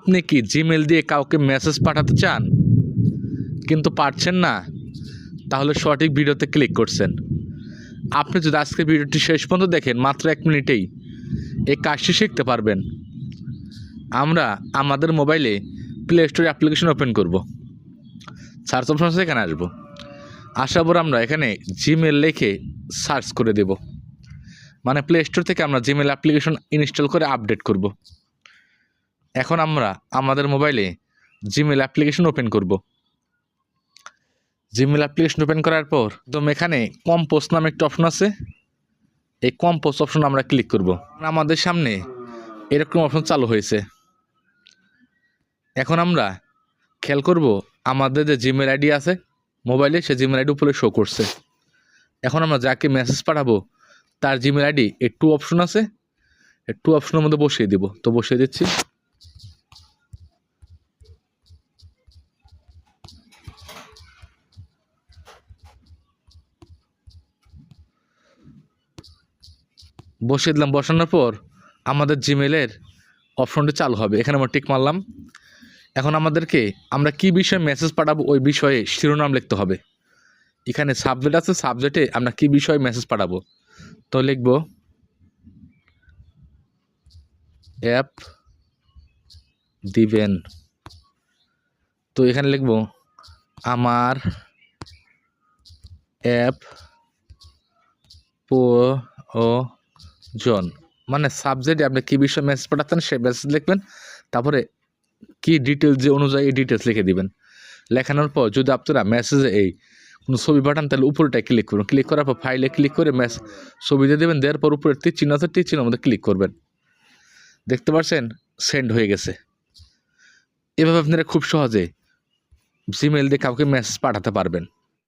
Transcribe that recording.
আপনি কি জিমেল দিয়ে কাউকে মেসেজ পাঠাতে চান কিন্তু পারছেন না? তাহলে সঠিক ভিডিওতে ক্লিক করছেন। আপনি যদি আজকের ভিডিওটি শেষ পর্যন্ত দেখেন মাত্র 1 মিনিটেই এই কাজটি শিখতে পারবেন। আমরা আমাদের মোবাইলে প্লে স্টোরে অ্যাপ্লিকেশন ওপেন করব, সার্চ অপশন আছে এখানে আসবো, আসার পর আমরা এখানে জিমেল লিখে সার্চ করে দেব। মানে প্লে স্টোর থেকে আমরা জিমেল অ্যাপ্লিকেশন ইনস্টল করে আপডেট করব। এখন আমরা আমাদের মোবাইলে জিমেল অ্যাপ্লিকেশন ওপেন করব। জিমেল অ্যাপ্লিকেশন ওপেন করার পর এখানে কম্পোজ নামে একটা অপশন আছে, এই কম্পোজ অপশন আমরা ক্লিক করব। আমাদের সামনে এরকম অপশন চালু হয়েছে। এখন আমরা খেয়াল করব আমাদের যে জিমেল আইডি আছে মোবাইলে, সে জিমেল আইডি উপরে শো করছে। এখন আমরা যাকে মেসেজ পাঠাবো তার জিমেল আইডি এই 2 অপশন আছে, এই 2 অপশনের মধ্যে বসিয়ে দিব। তো বসিয়ে দিচ্ছি। বসিয়ে দিলাম। বসানোর পর আমাদের জিমেলের অপশনটি চালু হবে। এখানে আমরা টিক মারলাম। এখন আমাদেরকে আমরা কি বিষয়ে মেসেজ পাঠাবো ওই বিষয়ে শিরোনাম লিখতে হবে। এখানে সাবজেক্ট আছে, সাবজেক্টে আমরা কি বিষয়ে মেসেজ পাঠাবো তো লিখব অ্যাপ দিবেন। তো এখানে লিখব আমার অ্যাপ প্রয়োজন। মানে সাবজেক্টে আপনি কী বিষয়ে মেসেজ পাঠাচ্ছেন সেই মেসেজ লিখবেন, তারপরে কি ডিটেলস যে অনুযায়ী এই ডিটেলস লিখে দিবেন। লেখানোর পর যদি আপনারা মেসেজে এই কোনো ছবি পাঠান তাহলে উপরেটায় ক্লিক করুন। ক্লিক করার পর ফাইলে ক্লিক করে ছবি দিয়ে দেবেন। দেওয়ার পর উপরে তীর চিহ্ন আছে, তীর চিহ্নের মধ্যে ক্লিক করবেন। দেখতে পাচ্ছেন সেন্ড হয়ে গেছে। এভাবে আপনারা খুব সহজে জিমেল দিয়ে কাউকে মেসেজ পাঠাতে পারবেন।